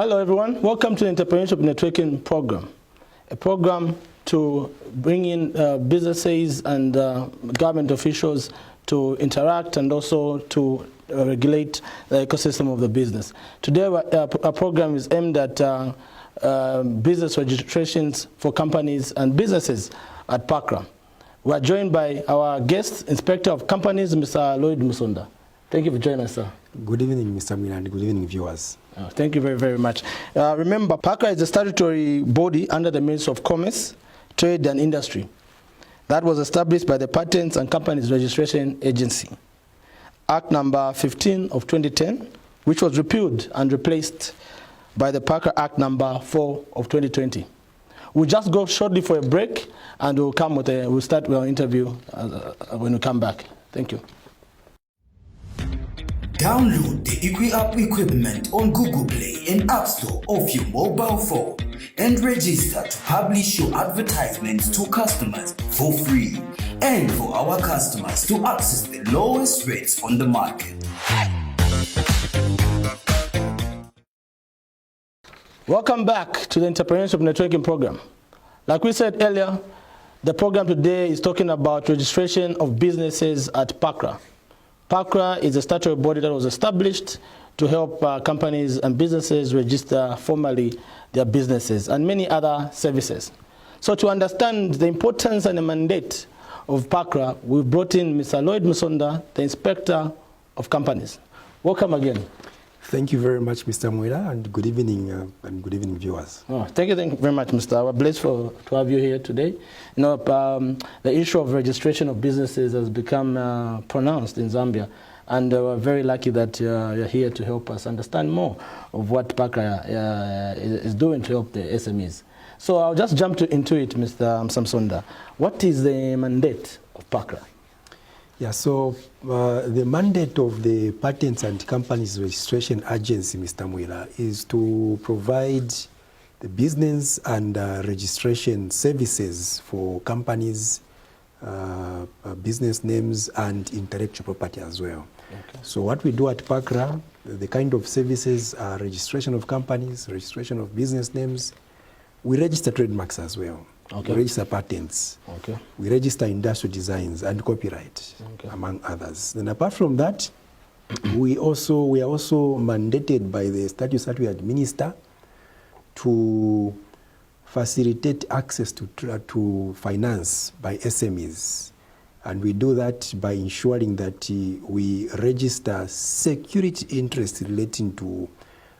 Hello everyone, welcome to the Entrepreneurship Networking Program, a program to bring in businesses and government officials to interact and also to regulate the ecosystem of the business. Today our program is aimed at business registrations for companies and businesses at PACRA. We are joined by our guest, Inspector of Companies, Mr. Lloyd Musonda. Thank you for joining us, sir. Good evening, Mr. Miller, and good evening, viewers. Thank you very, very much. Remember, PACRA is a statutory body under the Ministry of Commerce, Trade and Industry that was established by the Patents and Companies Registration Agency, Act number 15 of 2010, which was repealed and replaced by the PACRA Act number 4 of 2020. We'll just go shortly for a break, and we'll start with our interview when we come back. Thank you. Download the EquiApp equipment on Google Play and App Store of your mobile phone and register to publish your advertisements to customers for free and for our customers to access the lowest rates on the market. Welcome back to the Entrepreneurship Networking Program. Like we said earlier, the program today is talking about registration of businesses at PACRA. PACRA is a statutory body that was established to help companies and businesses register formally their businesses and many other services. So to understand the importance and the mandate of PACRA, we've brought in Mr. Lloyd Musonda, the Inspector of Companies. Welcome again. Thank you very much, Mr. Mwela, and good evening, viewers. Thank you very much, Mr. We're blessed to have you here today. You know, the issue of registration of businesses has become pronounced in Zambia, and we're very lucky that you're here to help us understand more of what PACRA is doing to help the SMEs. So I'll just jump into it, Mr. Musonda. What is the mandate of PACRA? Yeah, so the mandate of the Patents and Companies Registration Agency, Mr. Mwela, is to provide the business and registration services for companies, business names, and intellectual property as well. Okay. So what we do at PACRA, the kind of services are registration of companies, registration of business names. We register trademarks as well. Okay. We register patents. Okay. We register industrial designs and copyright, among others. Then apart from that, we are also mandated by the statutes that we administer to facilitate access to finance by SMEs. And we do that by ensuring that we register security interests relating to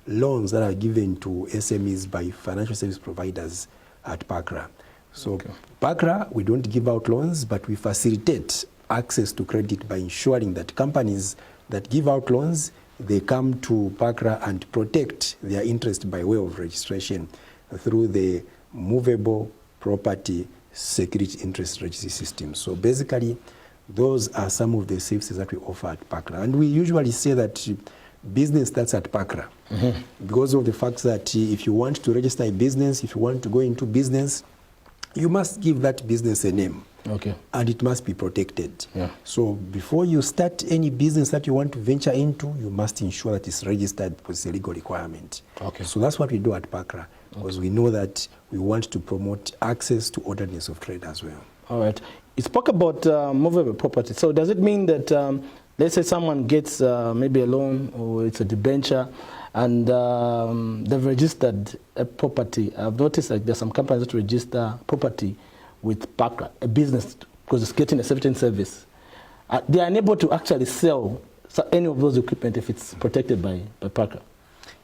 loans that are given to SMEs by financial service providers at PACRA. So PACRA, we don't give out loans, but we facilitate access to credit by ensuring that companies that give out loans, they come to PACRA and protect their interest by way of registration through the movable property security interest registry system. So basically, those are some of the services that we offer at PACRA. And we usually say that business starts at PACRA because of the fact that if you want to register a business, if you want to go into business, you must give that business a name. Okay. And it must be protected. Yeah. So before you start any business that you want to venture into, you must ensure that it's registered because it's a legal requirement. Okay. So that's what we do at PACRA, because we know that we want to promote access to orderliness of trade as well. All right. You spoke about movable property. So does it mean that, let's say someone gets maybe a loan or it's a debenture, and they've registered a property. I've noticed that there's some companies that register property with PACRA, a business, because it's getting a certain service. They are unable to actually sell any of those equipment if it's protected by PACRA.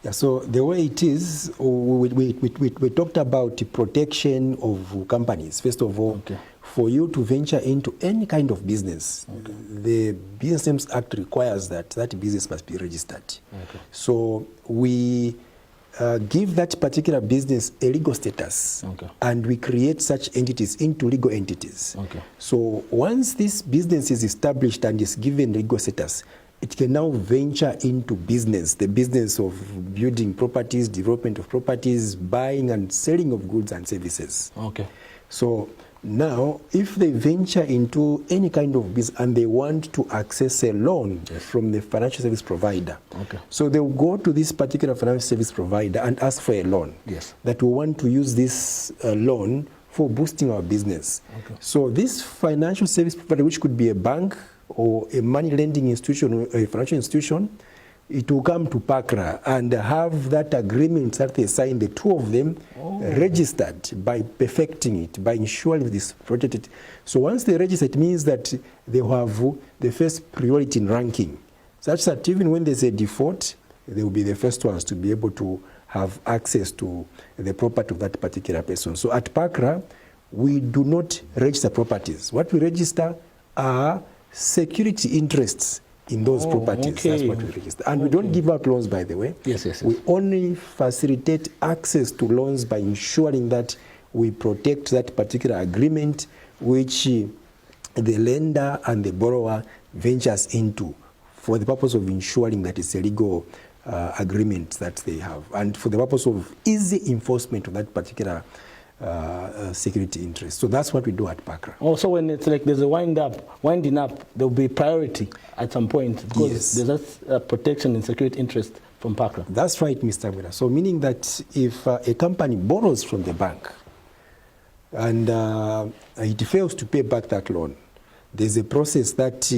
Yeah, so the way it is, we talked about the protection of companies. First of all, for you to venture into any kind of business, the Business Names Act requires that that business must be registered. So we give that particular business a legal status, and we create such entities into legal entities. So once this business is established and is given legal status, it can now venture into business, the business of building properties, development of properties, buying and selling of goods and services. So Now, if they venture into any kind of business and they want to access a loan from the financial service provider, Okay. so they will go to this particular financial service provider and ask for a loan. Yes. That we want to use this loan for boosting our business. Okay. So this financial service provider, which could be a bank or a money lending institution or a financial institution, it will come to PACRA and have that agreement that they sign, the two of them, registered by perfecting it, by ensuring that it's protected. So once they register, it means that they have the first priority in ranking, such that even when there's a default, they will be the first ones to be able to have access to the property of that particular person. So at PACRA, we do not register properties. What we register are security interests in those properties. Okay. That's what we register. And we don't give out loans, by the way. Yes. We only facilitate access to loans by ensuring that we protect that particular agreement which the lender and the borrower ventures into for the purpose of ensuring that it's a legal agreement that they have, and for the purpose of easy enforcement of that particular security interest. So that's what we do at PACRA. Also, when it's like there's a winding up, there will be priority at some point because Yes. there's that protection and security interest from PACRA. That's right, Mr. Mwira. So meaning that if a company borrows from the bank and it fails to pay back that loan, there's a process that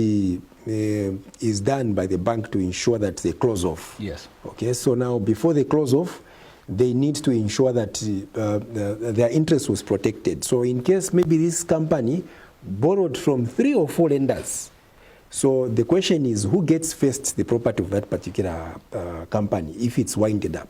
is done by the bank to ensure that they close off. Yes. Okay, so now before they close off, they need to ensure that their interest was protected. So in case maybe this company borrowed from 3 or 4 lenders, so the question is who gets first the property of that particular company if it's winded up.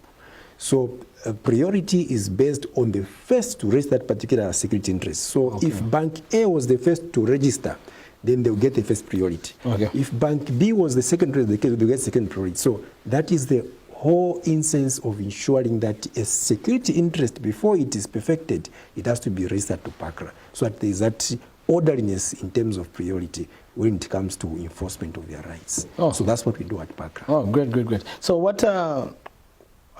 So priority is based on the first to raise that particular security interest. So if Bank A was the first to register, then they'll get the first priority. Okay. If Bank B was the second, they'll get second priority. So that is the whole instance of ensuring that a security interest, before it is perfected, it has to be registered to PACRA, so that there is that orderliness in terms of priority when it comes to enforcement of their rights. Oh. So that's what we do at PACRA. Oh, great. So what are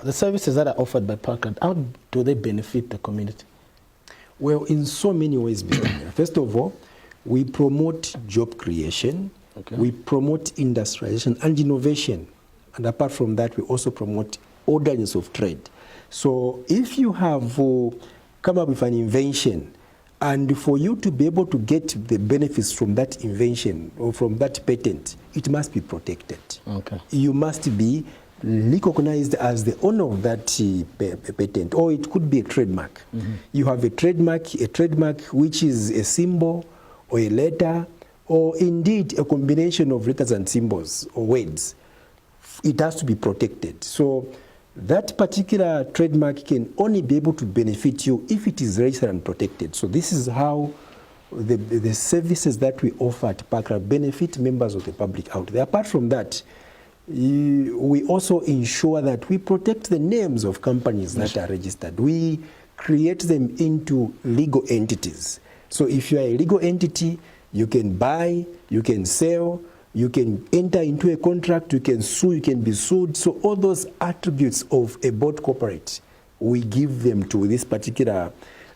the services that are offered by PACRA? How do they benefit the community? Well, in so many ways, Mr. Mayor. First of all, we promote job creation, Okay. we promote industrialization and innovation. And apart from that, we also promote orderliness of trade. So if you have come up with an invention, and for you to be able to get the benefits from that invention or from that patent, it must be protected. Okay. You must be recognized as the owner of that patent, or it could be a trademark. You have a trademark which is a symbol or a letter, or indeed a combination of letters and symbols or words. It has to be protected. So that particular trademark can only be able to benefit you if it is registered and protected. So this is how the services that we offer at PACRA benefit members of the public out there. Apart from that, we also ensure that we protect the names of companies that are registered. We create them into legal entities. So if you are a legal entity, you can buy, you can sell, you can enter into a contract, you can sue, you can be sued. So all those attributes of a board corporate, we give them to this particular,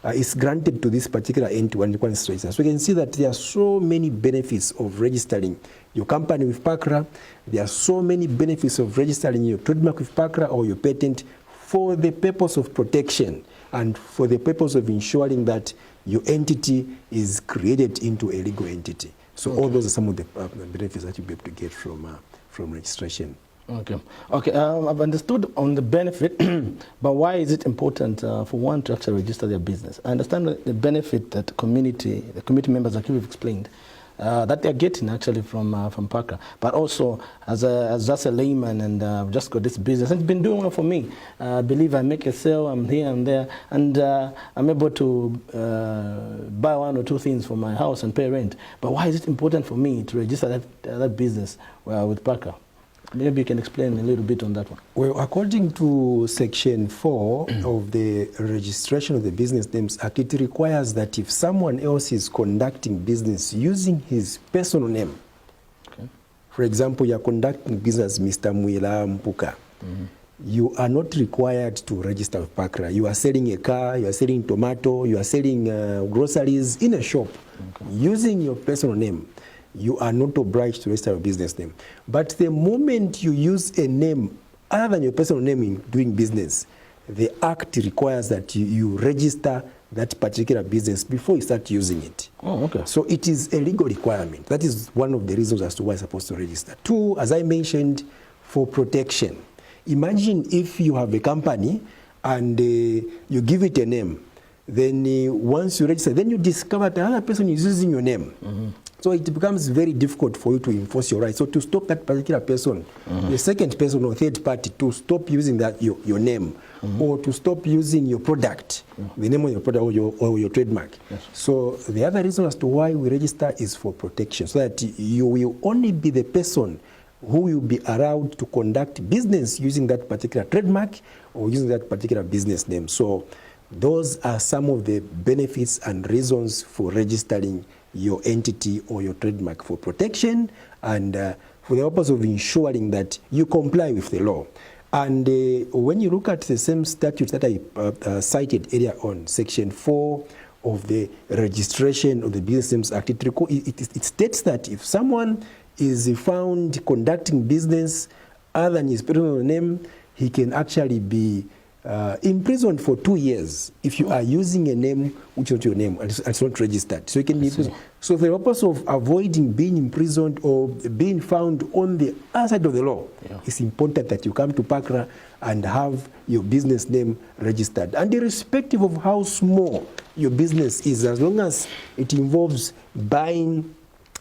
is granted to this particular entity when it comes to register. So you can see that there are so many benefits of registering your company with PACRA. There are so many benefits of registering your trademark with PACRA or your patent for the purpose of protection and for the purpose of ensuring that your entity is created into a legal entity. So all those are some of the benefits that you'll be able to get from registration. Okay. I've understood on the benefit, but why is it important for one to actually register their business? I understand the benefit that the community members, like you've explained, that they're getting actually from PACRA, but also as just a layman and I've just got this business and it's been doing well for me. I believe I make a sale, I'm here and there, and I'm able to buy 1 or 2 things for my house and pay rent. But why is it important for me to register that business with PACRA? Maybe you can explain a little bit on that one. Well, according to Section 4 of the Registration of the Business Names Act, it requires that if someone else is conducting business using his personal name, Okay. for example, you are conducting business Mr. Mwira Mpuka, you are not required to register with PACRA. You are selling a car, you are selling tomato, you are selling groceries in a shop using your personal name. You are not obliged to register your business name. But the moment you use a name other than your personal name in doing business, the Act requires that you register that particular business before you start using it. Oh, okay. So it is a legal requirement. That is one of the reasons as to why you're supposed to register. Two, as I mentioned, for protection. Imagine if you have a company and you give it a name. Then once you register, then you discover that another person is using your name. Mm-hmm. So it becomes very difficult for you to enforce your rights. So to stop that particular person, the second person or third party to stop using that your name, or to stop using your product, the name of your product or your trademark. Yes. So the other reason as to why we register is for protection, so that you will only be the person who will be allowed to conduct business using that particular trademark or using that particular business name. So those are some of the benefits and reasons for registering your entity or your trademark: for protection and for the purpose of ensuring that you comply with the law. And when you look at the same statute that I cited earlier on, Section 4 of the Registration of the Business Names Act, it states that if someone is found conducting business other than his personal name, he can actually be imprisoned for 2 years if you are using a name which is not your name and it's not registered. So you can be imprisoned. So for the purpose of avoiding being imprisoned or being found on the other side of the law, it's important that you come to PACRA and have your business name registered. And irrespective of how small your business is, as long as it involves buying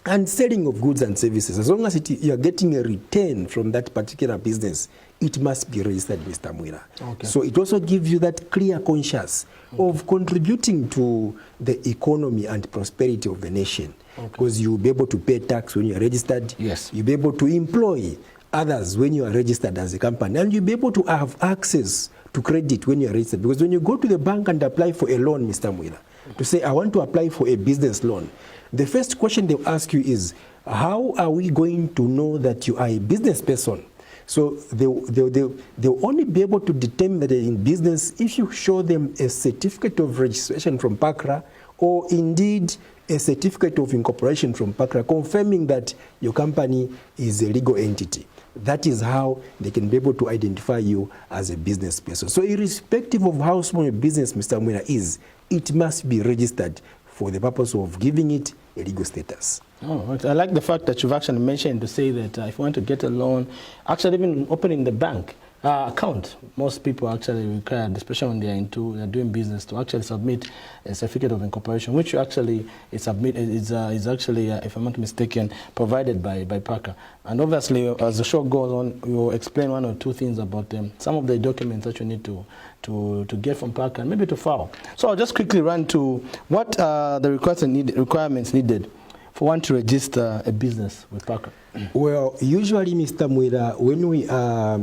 and selling of goods and services, as long as you are getting a return from that particular business, it must be registered, Mr. Mwira. Okay. So it also gives you that clear conscience of contributing to the economy and prosperity of the nation. Because you'll be able to pay tax when you are registered. Yes. You'll be able to employ others when you are registered as a company. And you'll be able to have access to credit when you are registered. Because when you go to the bank and apply for a loan, Mr. Mwira, to say, I want to apply for a business loan, the first question they'll ask you is, how are we going to know that you are a business person? So they'll only be able to determine that they're in business if you show them a certificate of registration from PACRA, or indeed a certificate of incorporation from PACRA confirming that your company is a legal entity. That is how they can be able to identify you as a business person. So irrespective of how small your business, Mr. Mwira, is, it must be registered for the purpose of giving it a legal status. Oh, I like the fact that you've actually mentioned to say that if you want to get a loan, actually even opening the bank account, most people actually require, especially when they're doing business, to actually submit a certificate of incorporation, which actually is actually, if I'm not mistaken, provided by PACRA. And obviously, as the show goes on, we will explain one or two things about them, some of the documents that you need to get from PACRA and maybe to file. So I'll just quickly run to what the requirements needed for one to register a business with PACRA. Well, usually, Mr. Mwira, when we are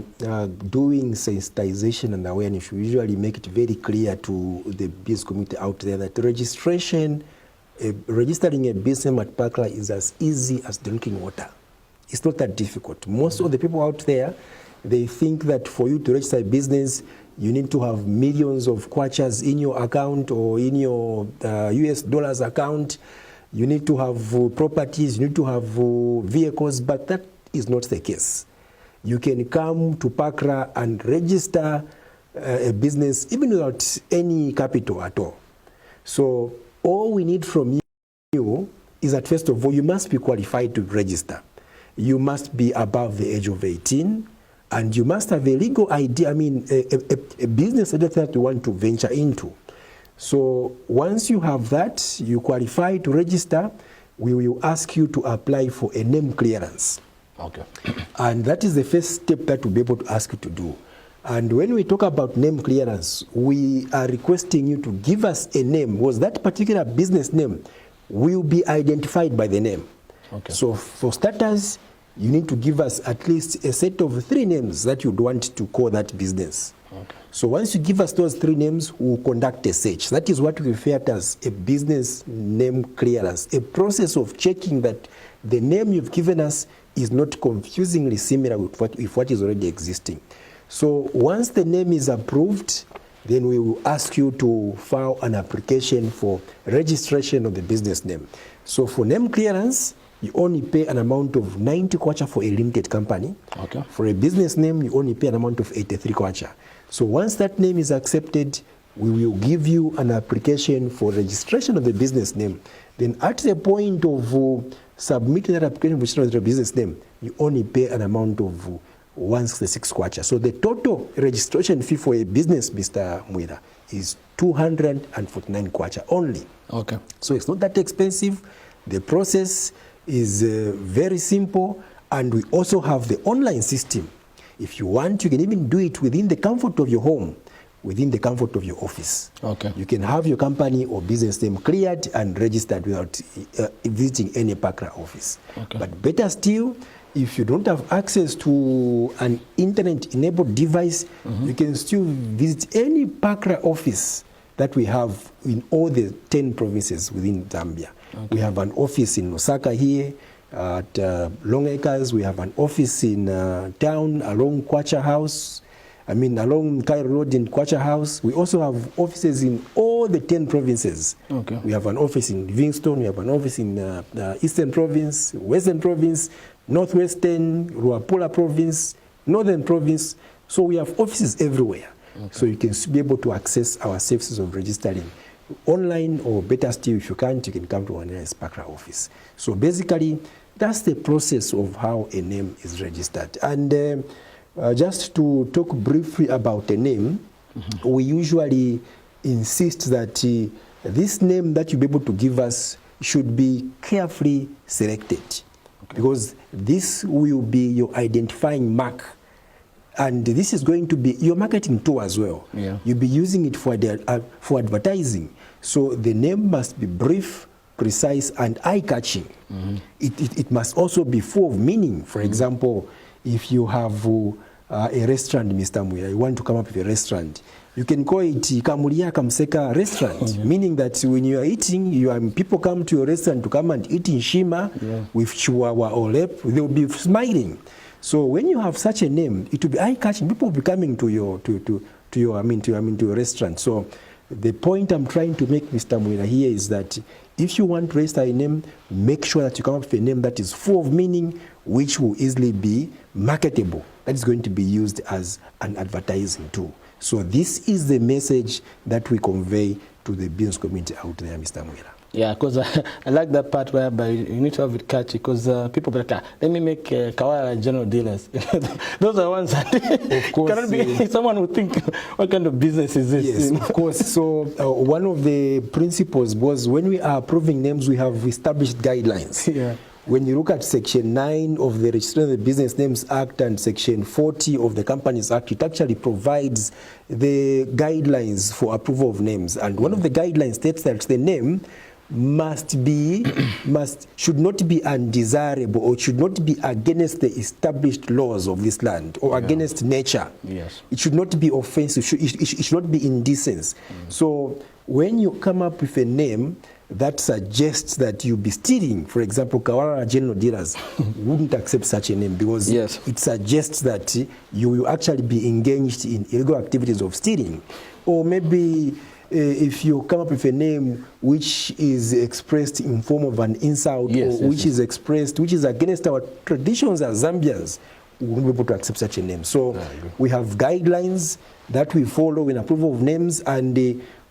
doing sensitization and awareness, we usually make it very clear to the business community out there that registering a business name at PACRA is as easy as drinking water. It's not that difficult. Most of the people out there, they think that for you to register a business, you need to have millions of kwachas in your account or in your US dollars account. You need to have properties, you need to have vehicles, but that is not the case. You can come to PACRA and register a business even without any capital at all. So all we need from you is that, first of all, you must be qualified to register. You must be above the age of 18, and you must have a legal idea, a business that you want to venture into. So once you have that, you qualify to register, we will ask you to apply for a name clearance. Okay. And that is the first step that we'll be able to ask you to do. And when we talk about name clearance, we are requesting you to give us a name, because that particular business name will be identified by the name. Okay. So for starters, you need to give us at least a set of 3 names that you'd want to call that business. Okay. So once you give us those 3 names, we'll conduct a search. That is what we refer to as a business name clearance, a process of checking that the name you've given us is not confusingly similar with what is already existing. So once the name is approved, then we will ask you to file an application for registration of the business name. So for name clearance, you only pay an amount of 90 kwacha for a limited company. Okay. For a business name, you only pay an amount of 83 kwacha. So once that name is accepted, we will give you an application for registration of the business name. Then at the point of submitting that application for registration of the business name, you only pay an amount of 166 kwacha. So the total registration fee for a business, Mr. Mwira, is 249 kwacha only. Okay. So it's not that expensive. The process is very simple, and we also have the online system. If you want, you can even do it within the comfort of your home, within the comfort of your office. Okay. You can have your company or business name cleared and registered without visiting any PACRA office. Okay. But better still, if you don't have access to an internet-enabled device, you can still visit any PACRA office that we have in all the 10 provinces within Zambia. Okay. We have an office in Osaka here at Long Acres. We have an office in town along Kwacha House. Along Cairo Road in Kwacha House. We also have offices in all the 10 provinces. Okay. We have an office in Livingstone. We have an office in Eastern Province, Western Province, Northwestern, Ruapula Province, Northern Province. So we have offices everywhere. Okay. So you can be able to access our services of registering online, or better still, if you can't, you can come to our nearest PACRA office. So basically, that's the process of how a name is registered. And just to talk briefly about a name, we usually insist that this name that you'll be able to give us should be carefully selected. Okay. Because this will be your identifying mark. And this is going to be your marketing tool as well. Yeah. You'll be using it for advertising. So the name must be brief, precise, and eye-catching. It must also be full of meaning. For example, if you have a restaurant, Mr. Mwira, you want to come up with a restaurant, you can call it Kamulia Kamseka Restaurant, meaning that when you are eating, people come to your restaurant to come and eat in Shima with Chihuahua or Lep, they will be smiling. So when you have such a name, it will be eye-catching. People will be coming to your restaurant. So the point I'm trying to make, Mr. Mwira, here is that if you want to register a name, make sure that you come up with a name that is full of meaning, which will easily be marketable. That is going to be used as an advertising tool. So this is the message that we convey to the business community out there, Mr. Mwira. Yeah, because I like that part whereby you need to have it catchy, because people be like, let me make Kawara general dealers. Those are ones that of course, cannot be someone who think, what kind of business is this? Yes, of course. So one of the principles was, when we are approving names, we have established guidelines. Yeah. When you look at Section 9 of the Registration of the Business Names Act and Section 40 of the Companies Act, it actually provides the guidelines for approval of names. And one of the guidelines states that the name should not be undesirable, or should not be against the established laws of this land, or against nature. Yes. It should not be offensive. It should not be indecent. So when you come up with a name that suggests that you'll be stealing, for example, Kawara General Dealers wouldn't accept such a name, because it suggests that you will actually be engaged in illegal activities of stealing. Or maybe if you come up with a name which is expressed in form of an insult, which is against our traditions as Zambians, we won't be able to accept such a name. So we have guidelines that we follow in approval of names, and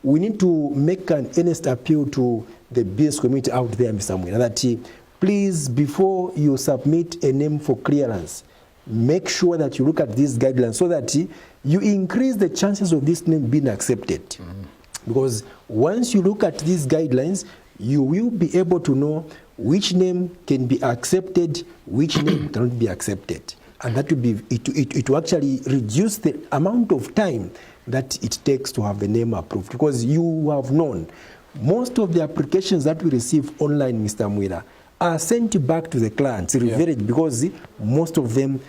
we need to make an earnest appeal to the business community out there, Mr. Mwira, that please, before you submit a name for clearance, make sure that you look at these guidelines so that you increase the chances of this name being accepted. Because once you look at these guidelines, you will be able to know which name can be accepted, which name cannot be accepted. And that will be, it will actually reduce the amount of time that it takes to have the name approved. Because you have known, most of the applications that we receive online, Mr. Mwira, are sent back to the clients, revealed, because most of them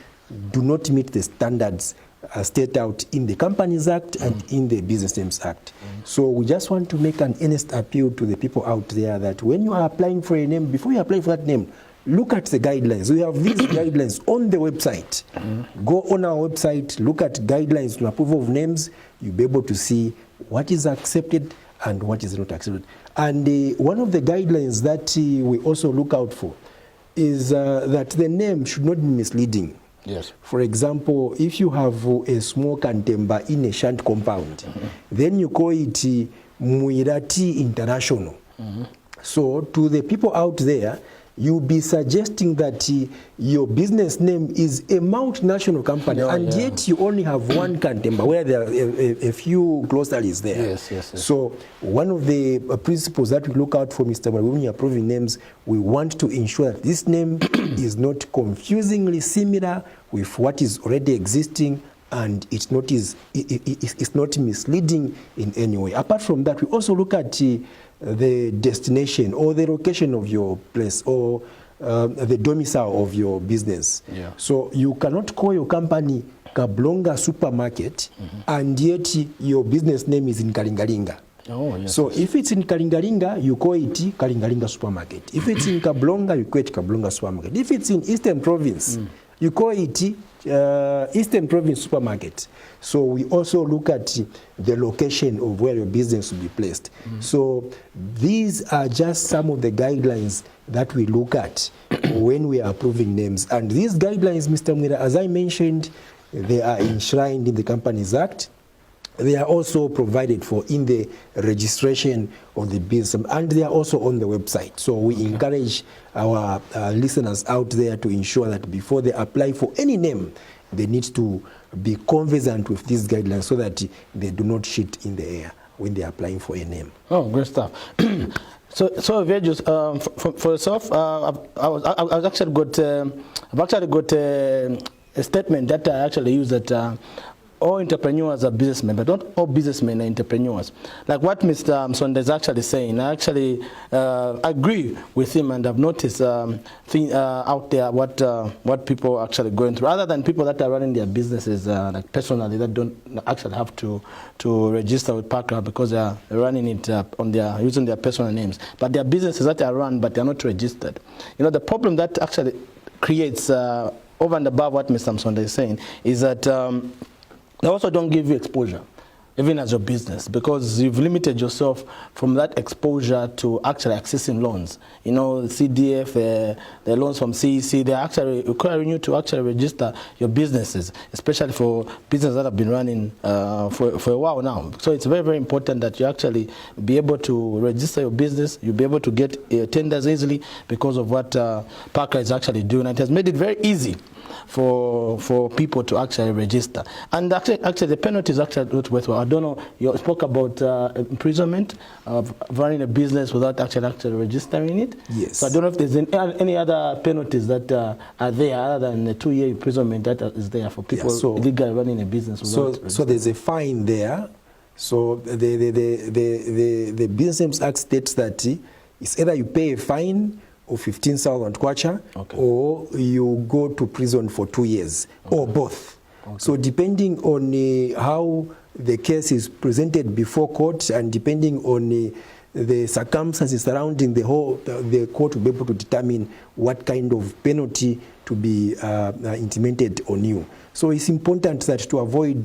do not meet the standards set out in the Companies Act and in the Business Names Act. So we just want to make an earnest appeal to the people out there that when you are applying for a name, before you apply for that name, look at the guidelines. We have these guidelines on the website. Go on our website, look at guidelines to approval of names. You'll be able to see what is accepted and what is not accepted. And one of the guidelines that we also look out for is that the name should not be misleading. Yes. For example, if you have a small cantemba in a shunt compound, then you call it Muirati International. So to the people out there, you'll be suggesting that your business name is a multinational company, and yet you only have one cantemba where there are a few glossaries there. Yes. So one of the principles that we look out for, Mr. Mwira, when you're approving names, we want to ensure that this name is not confusingly similar with what is already existing, and it's not misleading in any way. Apart from that, we also look at the destination or the location of your place or the domicile of your business. Yeah. So you cannot call your company Kablonga Supermarket and yet your business name is in Kalingalinga. Oh, yes. So if it's in Kalingalinga, you call it Kalingalinga Supermarket. If it's in Kablonga, you call it Kablonga Supermarket. If it's in Eastern Province, you call it Eastern Province Supermarket. So we also look at the location of where your business will be placed. So these are just some of the guidelines that we look at when we are approving names. And these guidelines, Mr. Mwira, as I mentioned, they are enshrined in the Companies Act. They are also provided for in the registration of the business, and they are also on the website. So we encourage our listeners out there to ensure that before they apply for any name, they need to be conversant with these guidelines so that they do not shit in the air when they are applying for a name. Oh, great stuff. So Virgis, for yourself, I've actually got a statement that I actually use that all entrepreneurs are businessmen, but not all businessmen are entrepreneurs. Like what Mr. Msonda is actually saying, I actually agree with him, and I've noticed out there what people are actually going through. Other than people that are running their businesses like personally, that don't actually have to register with PACRA because they are running it using their personal names. But there are businesses that are run, but they are not registered. You know, the problem that actually creates over and above what Mr. Msonda is saying is that they also don't give you exposure, even as your business, because you've limited yourself from that exposure to actually accessing loans. You know, CDF, the loans from CEC, they're actually requiring you to actually register your businesses, especially for businesses that have been running for a while now. So it's very, very important that you actually be able to register your business, you'll be able to get tenders easily because of what PACRA is actually doing. It has made it very easy for people to actually register. And actually the penalty is actually not worthwhile. I don't know, you spoke about imprisonment of running a business without actually registering it. Yes. So I don't know if there's any other penalties that are there other than the 2-year imprisonment that is there for people illegally running a business without so there's a fine there. So the Business Names Act states that it's either you pay a fine of 15,000 kwacha, or you go to prison for 2 years, or both. So depending on how the case is presented before court, and depending on the circumstances surrounding the court will be able to determine what kind of penalty to be implemented on you. So it's important that to avoid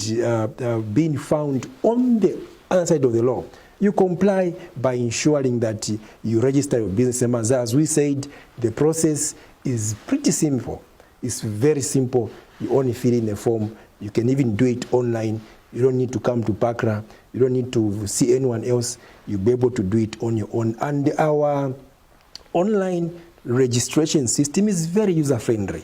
being found on the other side of the law, you comply by ensuring that you register your business name. As we said, the process is pretty simple. It's very simple. You only fill in a form. You can even do it online. You don't need to come to PACRA. You don't need to see anyone else. You'll be able to do it on your own. And our online registration system is very user-friendly.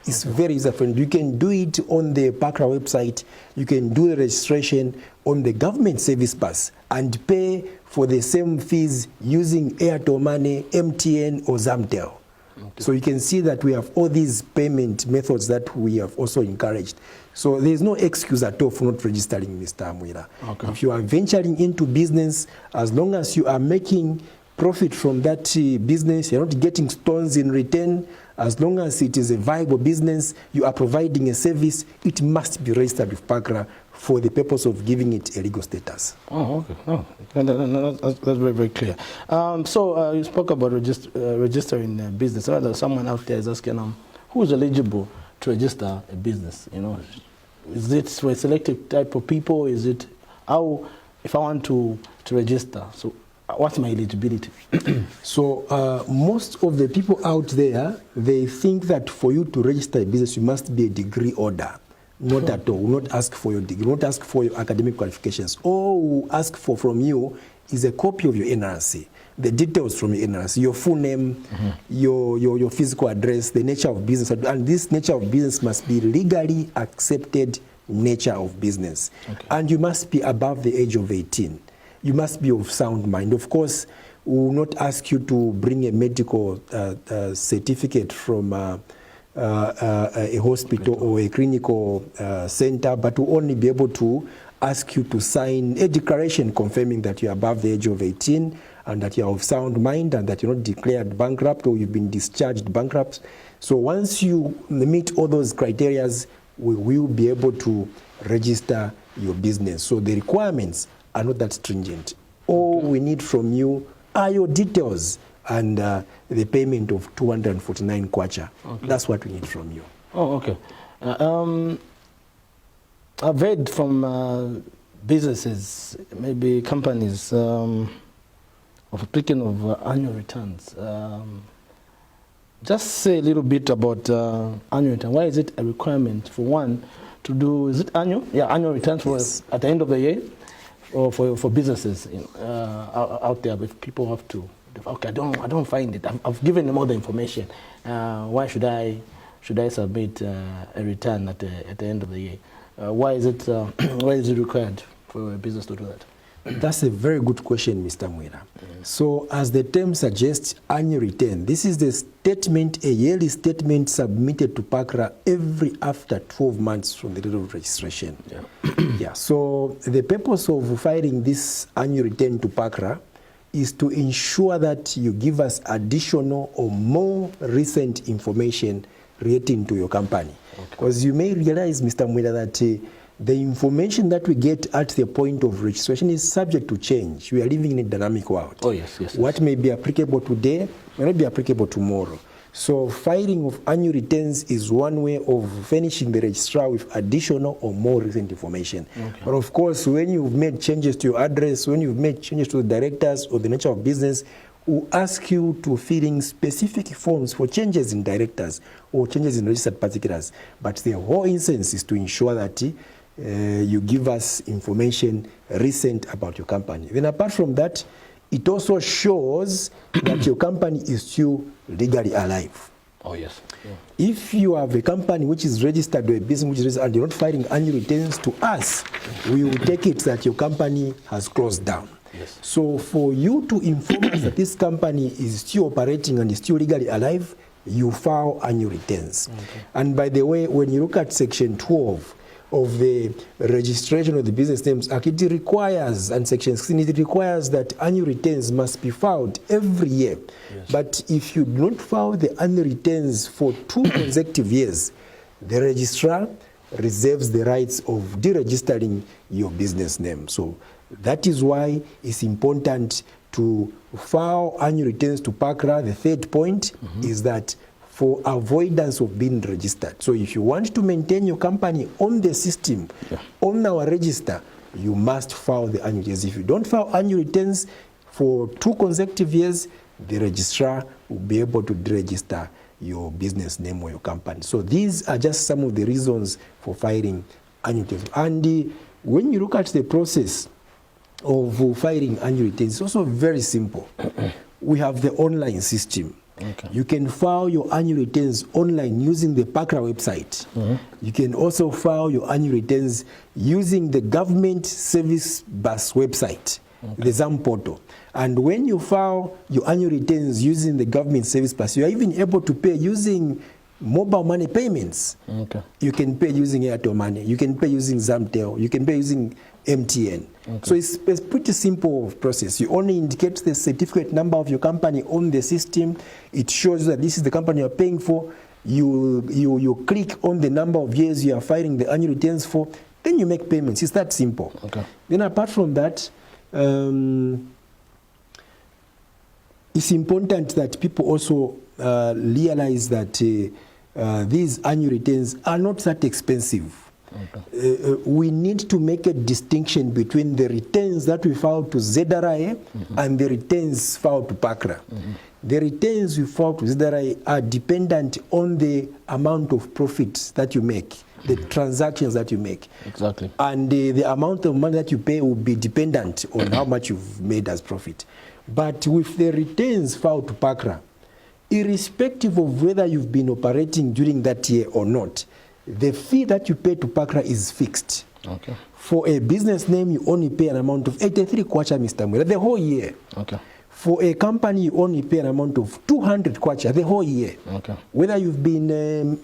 It's very user-friendly. You can do it on the PACRA website. You can do the registration on the government service bus and pay for the same fees using Airtel Money, MTN, or Zamtel. So you can see that we have all these payment methods that we have also encouraged. So there's no excuse at all for not registering, Mr. Mwira. If you are venturing into business, as long as you are making profit from that business, you're not getting stones in return, As long as it is a viable business, you are providing a service, it must be registered with PACRA for the purpose of giving it a legal status. Oh, okay. Oh, that's very, very clear. So you spoke about registering a business. Someone out there is asking, who is eligible to register a business? You know, is it for a selected type of people? Is it how, if I want to register? So what's my eligibility? So most of the people out there, they think that for you to register a business, you must be a degree holder. Not at all. Will not ask for your degree, will not ask for your academic qualifications. All we ask for from you is a copy of your NRC, the details from your NRC, your full name, your physical address, the nature of business, and this nature of business must be legally accepted nature of business. Okay. And you must be above the age of 18. You must be of sound mind. Of course, we will not ask you to bring a medical certificate from a hospital or a clinical center, but will only be able to ask you to sign a declaration confirming that you're above the age of 18 and that you're of sound mind and that you're not declared bankrupt or you've been discharged bankrupt. So once you meet all those criteria, we will be able to register your business. So the requirements are not that stringent. All we need from you are your details and the payment of 249 kwacha. Okay. That's what we need from you. Oh, okay. I've heard from businesses, maybe companies, of speaking of annual returns. Just say a little bit about annual return. Why is it a requirement for one to do? Is it annual? Yeah, annual returns for at the end of the year, or for businesses out there. But people have to. Okay, I don't find it. I've given them all the information. Why should I submit a return at the end of the year? Why is it required for a business to do that? That's a very good question, Mr. Mwira. So as the term suggests, annual return, this is the statement, a yearly statement submitted to PACRA every after 12 months from the date of registration. Yeah. So the purpose of filing this annual return to PACRA is to ensure that you give us additional or more recent information relating to your company. Because you may realize, Mr. Mwira, that the information that we get at the point of registration is subject to change. We are living in a dynamic world. Oh, yes. What may be applicable today may not be applicable tomorrow. So filing of annual returns is one way of furnishing the registrar with additional or more recent information. Okay. But of course, when you've made changes to your address, when you've made changes to the directors or the nature of business, we'll ask you to fill in specific forms for changes in directors or changes in registered particulars. But the whole essence is to ensure that you give us information recent about your company. Then apart from that, it also shows that your company is still legally alive. Oh, yes. Yeah. If you have a company which is registered or a business which is registered and you're not filing annual returns to us, we will take it that your company has closed down. Yes. So for you to inform us that this company is still operating and is still legally alive, you file annual returns. Okay. And by the way, when you look at Section 12 of the registration of the Business Names Act, it requires, and Section 16, it requires that annual returns must be filed every year. Yes. But if you do not file the annual returns for 2 consecutive years, the registrar reserves the rights of deregistering your business name. So that is why it's important to file annual returns to PACRA. The third point is that for avoidance of being registered. So if you want to maintain your company on the system, on our register, you must file the annual returns. If you don't file annual returns for 2 consecutive years, the registrar will be able to deregister your business name or your company. So these are just some of the reasons for filing annual returns. And when you look at the process of filing annual returns, it's also very simple. We have the online system. Okay. You can file your annual returns online using the PACRA website. You can also file your annual returns using the government service bus website, the ZAM portal. And when you file your annual returns using the government service bus, you are even able to pay using mobile money payments. Okay. You can pay using Airtel Money. You can pay using Zamtel. You can pay using MTN. Okay. So it's pretty simple process. You only indicate the certificate number of your company on the system. It shows that this is the company you're paying for. You click on the number of years you are filing the annual returns for. Then you make payments. It's that simple. Okay. Then apart from that, it's important that people also realize that these annual returns are not that expensive. Okay. We need to make a distinction between the returns that we file to ZRA and the returns filed to PACRA. The returns we file to ZRA are dependent on the amount of profits that you make, the transactions that you make. Exactly. And the amount of money that you pay will be dependent on how much you've made as profit. But with the returns filed to PACRA, irrespective of whether you've been operating during that year or not, the fee that you pay to PACRA is fixed. Okay. For a business name, you only pay an amount of 83 kwacha, Mr. Mwira, the whole year. Okay. For a company, you only pay an amount of 200 kwacha the whole year. Okay. Whether you've been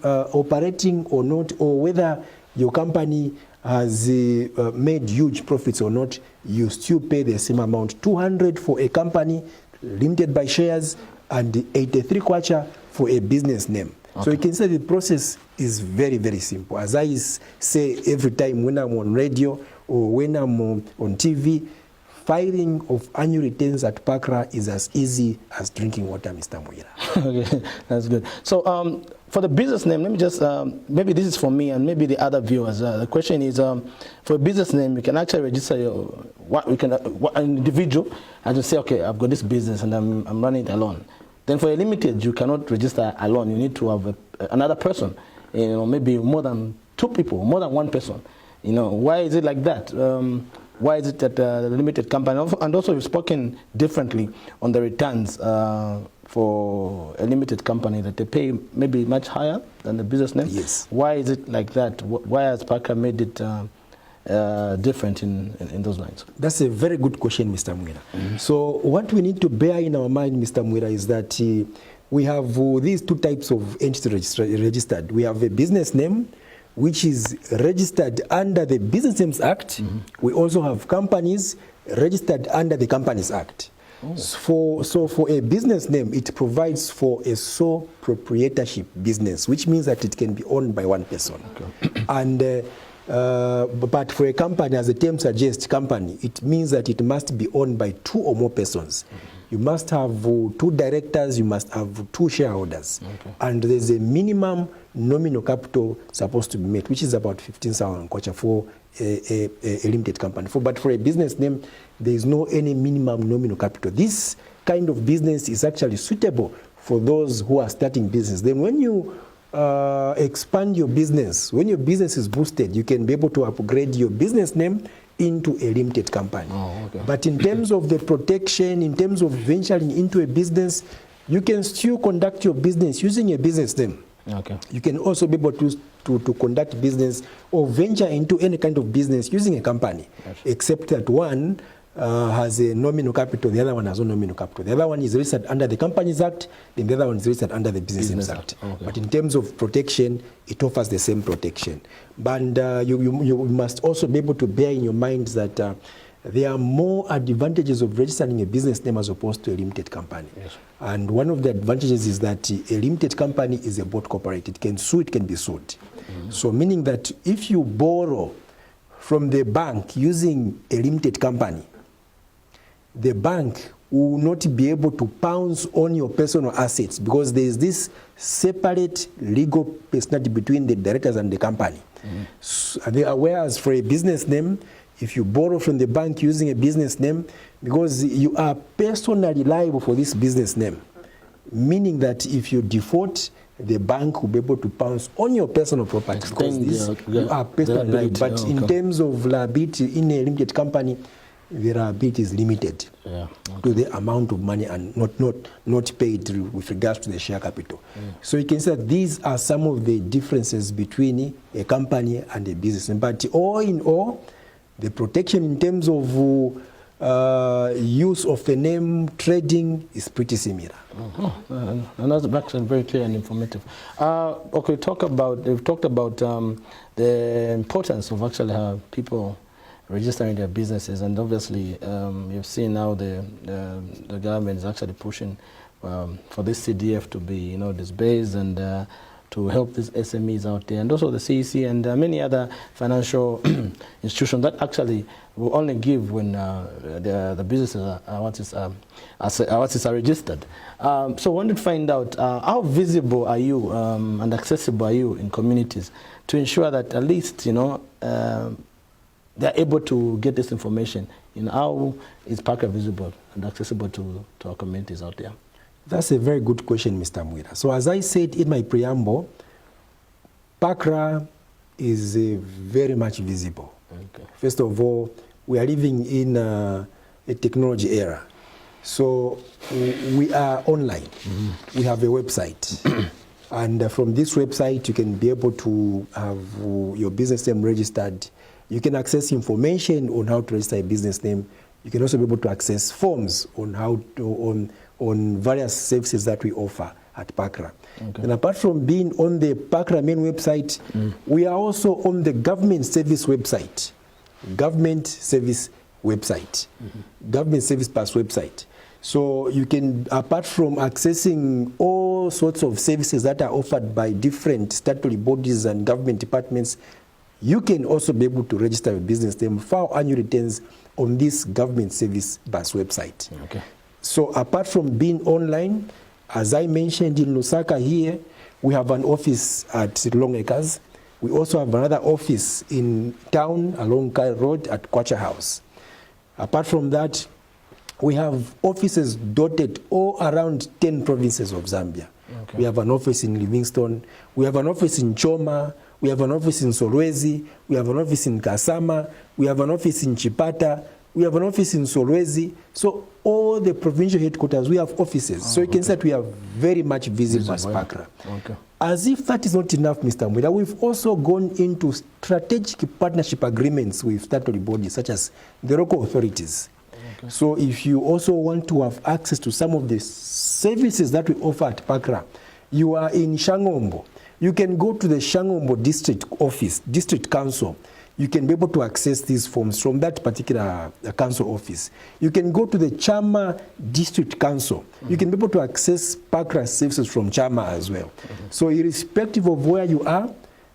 operating or not, or whether your company has made huge profits or not, you still pay the same amount. 200 for a company limited by shares and 83 kwacha for a business name. Okay. So you can say the process is very, very simple. As I say every time when I'm on radio or when I'm on TV, filing of annual returns at PACRA is as easy as drinking water, Mr. Mwira. Okay, that's good. So for the business name, let me just, maybe this is for me and maybe the other viewers. The question is, for a business name, you can actually register an individual and just say, okay, I've got this business and I'm running it alone. Then for a limited, you cannot register alone. You need to have another person, maybe more than two people, more than one person. Why is it like that? Why is it that the limited company, and also you've spoken differently on the returns for a limited company, that they pay maybe much higher than the business name? Yes. Why is it like that? Why has PACRA made it different in those lines? That's a very good question, Mr. Mwira. So what we need to bear in our mind, Mr. Mwira, is that we have these two types of entities registered. We have a business name, which is registered under the Business Names Act. We also have companies registered under the Companies Act. So for a business name, it provides for a sole proprietorship business, which means that it can be owned by one person. Okay. And but for a company, as the term suggests, company, it means that it must be owned by two or more persons. You must have two directors, you must have two shareholders. Okay. And there's a minimum nominal capital supposed to be met, which is about 15,000 kwacha for a limited company. But for a business name, there is no any minimum nominal capital. This kind of business is actually suitable for those who are starting business. Then when you expand your business, when your business is boosted, you can be able to upgrade your business name into a limited company. Oh, okay. But in terms of the protection, in terms of venturing into a business, you can still conduct your business using a business name. Okay. You can also be able to conduct business or venture into any kind of business using a company, except that one has a nominal capital, the other one has no nominal capital. The other one is registered under the Companies Act, and the other one is registered under the Business Names Act. Okay. But in terms of protection, it offers the same protection. But you must also be able to bear in your mind that there are more advantages of registering a business name as opposed to a limited company. Yes. And one of the advantages is that a limited company is a board corporate. It can sue, it can be sued. So meaning that if you borrow from the bank using a limited company, the bank will not be able to pounce on your personal assets because there is this separate legal personality between the directors and the company. So, whereas for a business name, if you borrow from the bank using a business name, because you are personally liable for this business name, meaning that if you default, the bank will be able to pounce on your personal property because you are personally liable. But in terms of liability in a limited company, the liability is limited to the amount of money and not paid with regards to the share capital. So you can say that these are some of the differences between a company and a business. But all in all, the protection in terms of use of the name trading is pretty similar. And that's actually very clear and informative. Okay, we've talked about the importance of actually people registering their businesses, and obviously you've seen now the government is actually pushing for this CDF to be disbased and to help these SMEs out there, and also the CEC and many other financial institutions that actually will only give when the businesses are registered. So I wanted to find out how visible are you and accessible are you in communities to ensure that at least they're able to get this information. How is PACRA visible and accessible to our communities out there? That's a very good question, Mr. Mwira. So as I said in my preamble, PACRA is very much visible. Okay. First of all, we are living in a technology era. So we are online. Mm-hmm. We have a website. And from this website, you can be able to have your business name registered. You can access information on how to register a business name. You can also be able to access forms on how to, on various services that we offer at PACRA. Okay. And apart from being on the PACRA main website, we are also on the government service website, government service pass website. So you can, apart from accessing all sorts of services that are offered by different statutory bodies and government departments, you can also be able to register a business name, file annual returns on this government service bus website. Okay. So apart from being online, as I mentioned in Lusaka here, we have an office at Long Acres. We also have another office in town along Kyle Road at Kwacha House. Apart from that, we have offices dotted all around 10 provinces of Zambia. Okay. We have an office in Livingstone. We have an office in Choma. We have an office in Solwezi. We have an office in Kasama. We have an office in Chipata. We have an office in Solwezi. So all the provincial headquarters, we have offices. So you can say that we are very much visible as PACRA. Okay. As if that is not enough, Mr. Mwira, we've also gone into strategic partnership agreements with statutory bodies such as the local authorities. Okay. So if you also want to have access to some of the services that we offer at PACRA, you are in Shangombo, you can go to the Shangombo district office, district council. You can be able to access these forms from that particular council office. You can go to the Chama district council. You can be able to access PACRA services from Chama as well. So irrespective of where you are,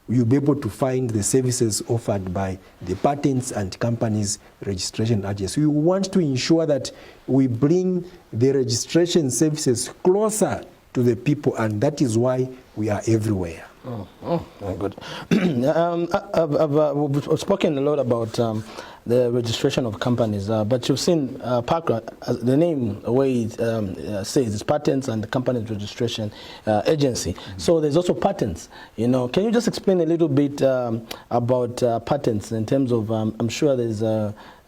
you'll be able to find the services offered by the Patents and Companies Registration Agency. We want to ensure that we bring the registration services closer to the people, and that is why we are everywhere. Very good. I've spoken a lot about the registration of companies, but you've seen PACRA, the name, the way it says, it's Patents and Companies Registration Agency. So there's also patents. Can you just explain a little bit about patents in terms of, I'm sure there's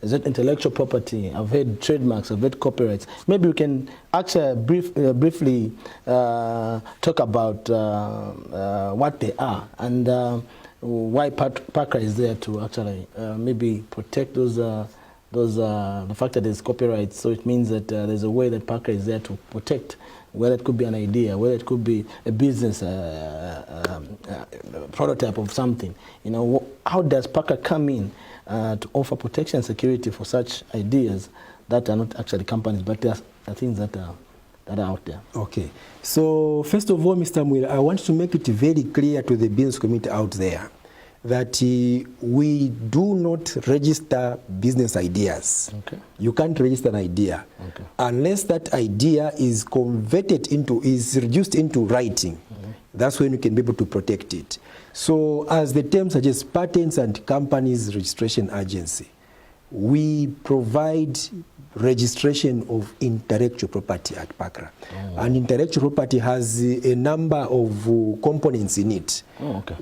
is it intellectual property? I've heard trademarks, I've heard copyrights. Maybe we can actually briefly talk about what they are and why PACRA is there to actually maybe protect those the fact that there's copyright. So it means that there's a way that PACRA is there to protect, whether it could be an idea, whether it could be a business prototype of something. How does PACRA come in to offer protection and security for such ideas that are not actually companies, but they are things that are out there? Okay. So first of all, Mr. Mwira, I want to make it very clear to the business community out there that we do not register business ideas. Okay. You can't register an idea unless that idea is reduced into writing. That's when you can be able to protect it. So as the term suggests, Patents and Companies Registration Agency, we provide registration of intellectual property at PACRA. And intellectual property has a number of components in it.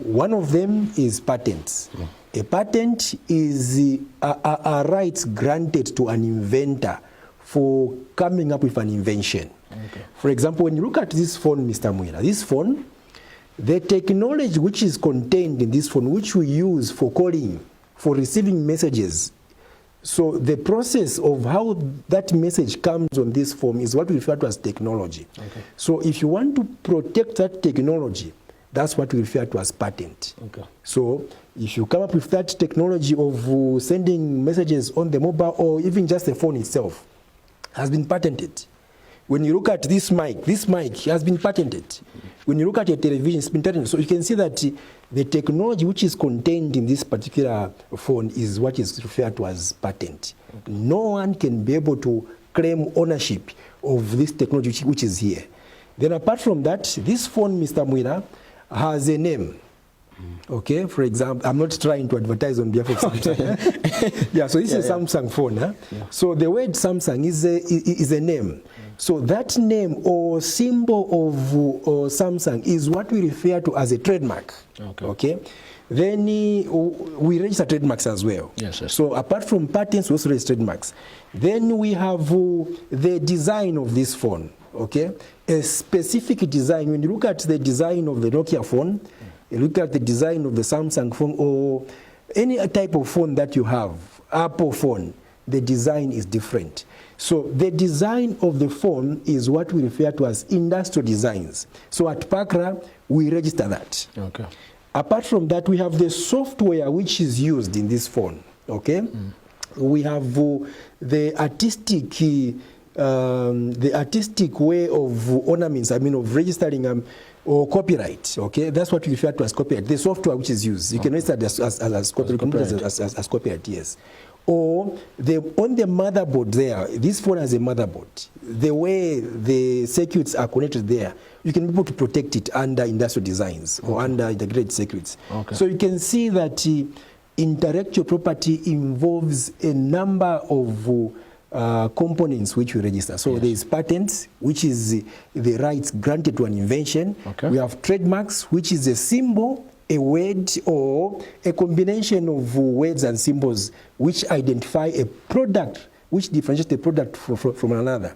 One of them is patents. A patent is a right granted to an inventor for coming up with an invention. For example, when you look at this phone, Mr. Mwira, this phone, the technology which is contained in this phone, which we use for calling, for receiving messages, So the process of how that message comes on this form is what we refer to as technology. Okay. So if you want to protect that technology, that's what we refer to as patent. Okay. So if you come up with that technology of sending messages on the mobile or even just the phone itself, has been patented. When you look at this mic has been patented. When you look at your television, it's been patented. So you can see that the technology which is contained in this particular phone is what is referred to as patent. Okay. No one can be able to claim ownership of this technology which is here. Then apart from that, this phone, Mr. Mwira, has a name. Okay, for example, I'm not trying to advertise on behalf of Samsung. Yeah, so this is a Samsung phone. Huh? Yeah. So the word Samsung is a name. So that name or symbol of Samsung is what we refer to as a trademark. Okay. Then we register trademarks as well. Yes, yes. So apart from patents, we also register trademarks. Then we have the design of this phone. Okay, a specific design. When you look at the design of the Nokia phone, you look at the design of the Samsung phone or any type of phone that you have, Apple phone, the design is different. So the design of the phone is what we refer to as industrial designs. So at Pakra, we register that. Okay. Apart from that, we have the software which is used in this phone. Okay. We have the artistic way of ornaments, of registering or copyright. Okay, that's what we refer to as copyright. The software which is used, you can register as copyright, yes. Or on the motherboard there, this phone has a motherboard. The way the circuits are connected there, you can be able to protect it under industrial designs or under integrated circuits. Okay. So you can see that intellectual property involves a number of components which we register. So there is patents, which is the rights granted to an invention. Okay. We have trademarks, which is a symbol, a word, or a combination of words and symbols which identify a product, which differentiates the product from another.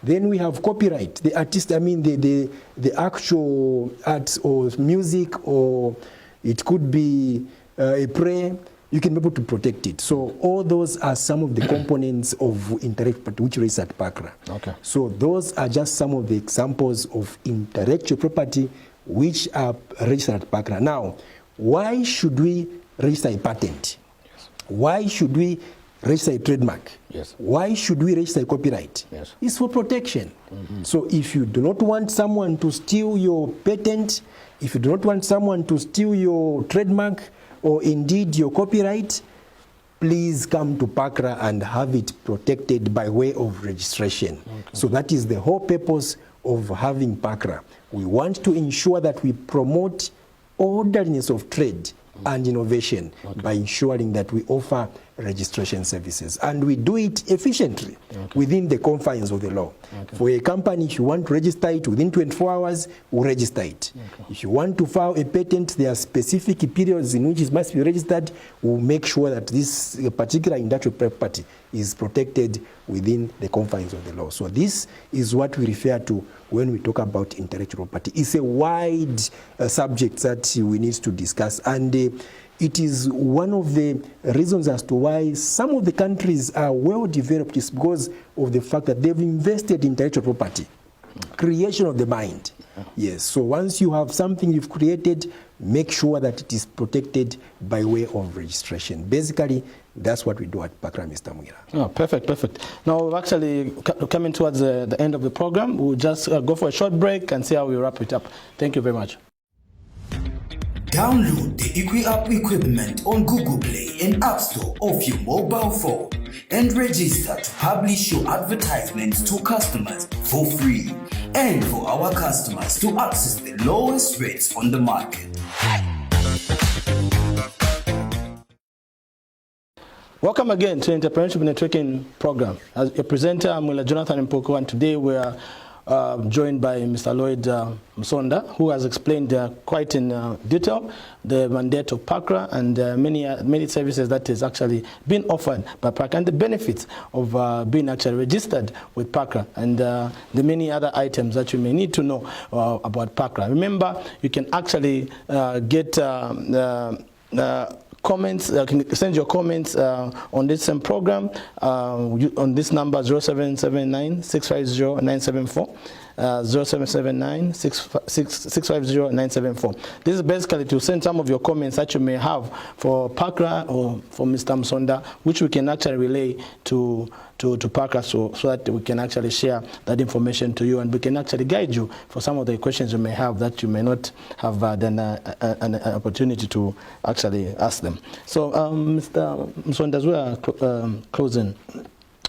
Then we have copyright, the artist, the actual art or music, or it could be a prayer. You can be able to protect it. So all those are some of the components of intellectual property which is at Pakra. Okay. So those are just some of the examples of intellectual property which are registered at Pakra. Now, why should we register a patent? Yes. Why should we register a trademark? Yes. Why should we register a copyright? Yes. It's for protection. So if you do not want someone to steal your patent, if you do not want someone to steal your trademark, or indeed your copyright, please come to Pakra and have it protected by way of registration. Okay. So that is the whole purpose of having Pakra. We want to ensure that we promote orderliness of trade and innovation by ensuring that we offer registration services. And we do it efficiently within the confines of the law. For a company, if you want to register it within 24 hours, we'll register it. If you want to file a patent, there are specific periods in which it must be registered. We'll make sure that this particular industrial property is protected within the confines of the law. So this is what we refer to when we talk about intellectual property. It's a wide subject that we need to discuss, and it is one of the reasons as to why some of the countries are well developed is because of the fact that they've invested in intellectual property, creation of the mind. Yes, so once you have something you've created, make sure that it is protected by way of registration. Basically, that's what we do at Pakra, Mr. Mwira. Oh, perfect, perfect. Now we're actually coming towards the end of the program. We'll just go for a short break and see how we wrap it up. Thank you very much. Download the EquiUp equipment on Google Play and App Store of your mobile phone and register to publish your advertisements to customers for free and for our customers to access the lowest rates on the market. Welcome again to the Entrepreneurship Networking Program. As a presenter, I'm Jonathan Mpoko, and today we are joined by Mr. Lloyd Msonda, who has explained quite in detail the mandate of Pakra and many services that is actually being offered by Pakra and the benefits of being actually registered with Pakra and the many other items that you may need to know about Pakra. Remember, you can actually get comments, can send your comments on this same program on this number 0779-650-974. 0779-650-974. This is basically to send some of your comments that you may have for Pakra or for Mr. Msonda, which we can actually relay to Pakra so that we can actually share that information to you, and we can actually guide you for some of the questions you may have that you may not have an opportunity to actually ask them. So, Mr. Msonda, as we are closing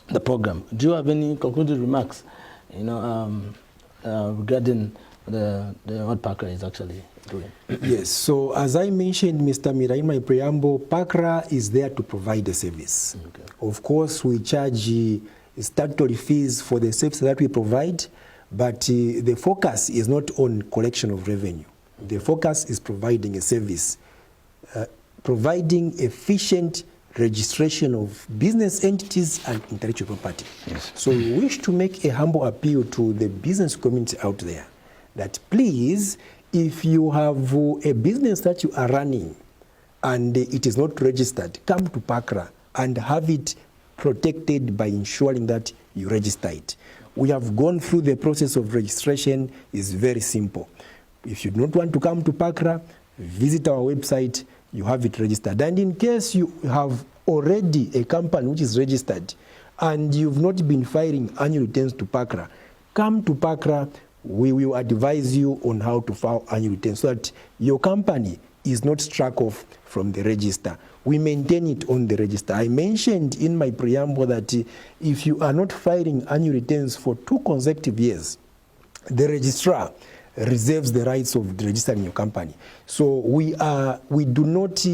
the program, do you have any concluding remarks, regarding what Pakra is actually doing? Yes, so as I mentioned, Mr. Mira, in my preamble, Pakra is there to provide a service. Okay. Of course, we charge statutory fees for the service that we provide, but the focus is not on collection of revenue. The focus is providing a service, providing efficient registration of business entities and intellectual property. Yes. So we wish to make a humble appeal to the business community out there that please, if you have a business that you are running and it is not registered, come to Pakra and have it protected by ensuring that you register it. We have gone through the process of registration. It's very simple. If you don't want to come to Pakra, visit our website, you have it registered. And in case you have already a company which is registered and you've not been filing annual returns to Pakra, come to Pakra. We will advise you on how to file annual returns so that your company is not struck off from the register. We maintain it on the register. I mentioned in my preamble that if you are not filing annual returns for 2 consecutive years, the registrar reserves the rights of registering your company. So we do not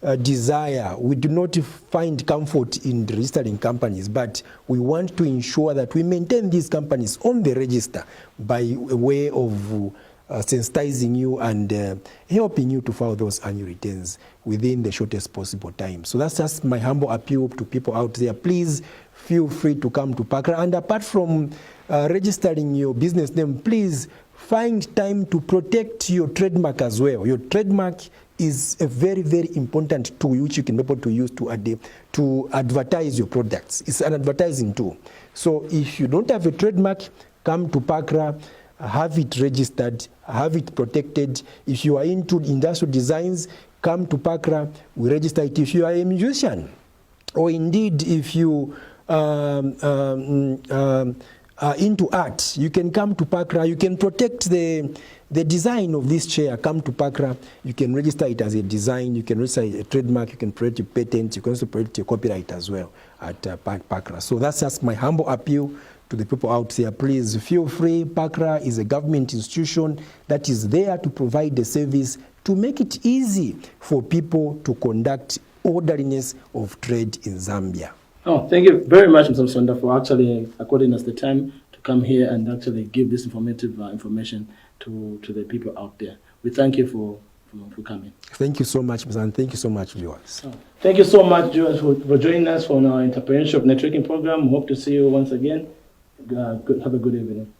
we do not find comfort in registering companies, but we want to ensure that we maintain these companies on the register by way of sensitizing you and helping you to file those annual returns within the shortest possible time. So that's just my humble appeal to people out there. Please feel free to come to Pakra. And apart from registering your business name, please find time to protect your trademark as well. Your trademark is a very, very important tool which you can be able to use to advertise your products. It's an advertising tool. So if you don't have a trademark, come to Pakra, have it registered, have it protected. If you are into industrial designs, come to Pakra, we register it. If you are a musician, or indeed if you into art, you can come to Pakra. You can protect the design of this chair. Come to Pakra. You can register it as a design. You can register a trademark. You can protect your patent. You can also protect your copyright as well at Pakra. So that's just my humble appeal to the people out there. Please feel free. Pakra is a government institution that is there to provide the service to make it easy for people to conduct orderliness of trade in Zambia. Oh, thank you very much, Mr. Msonda, for actually according us the time to come here and actually give this informative information to the people out there. We thank you for coming. Thank you so much, Mr. and thank you so much, viewers. Oh, thank you so much, viewers, for joining us for our Entrepreneurship Networking Program. We hope to see you once again. Have a good evening.